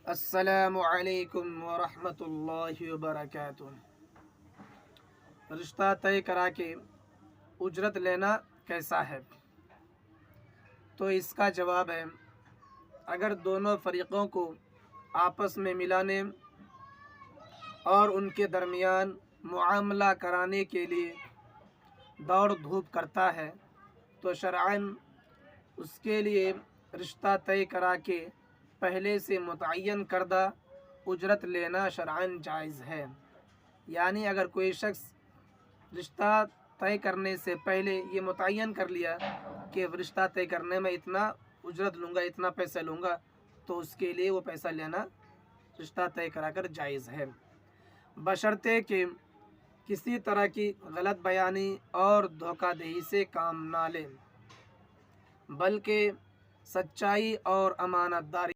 السلام علیکم ورحمۃ اللہ وبرکاتہ۔ رشتہ طے کرا کے اجرت لینا کیسا ہے؟ تو اس کا جواب ہے، اگر دونوں فریقوں کو آپس میں ملانے اور ان کے درمیان معاملہ کرانے کے لیے دوڑ دھوپ کرتا ہے تو شرعاً اس کے لیے رشتہ طے کرا کے پہلے سے متعین کردہ اجرت لینا شرعاً جائز ہے۔ یعنی اگر کوئی شخص رشتہ طے کرنے سے پہلے یہ متعین کر لیا کہ رشتہ طے کرنے میں اتنا اجرت لوں گا، اتنا پیسہ لوں گا، تو اس کے لیے وہ پیسہ لینا رشتہ طے کرا کر جائز ہے، بشرطے کہ کسی طرح کی غلط بیانی اور دھوکہ دہی سے کام نہ لے، بلکہ سچائی اور امانت داری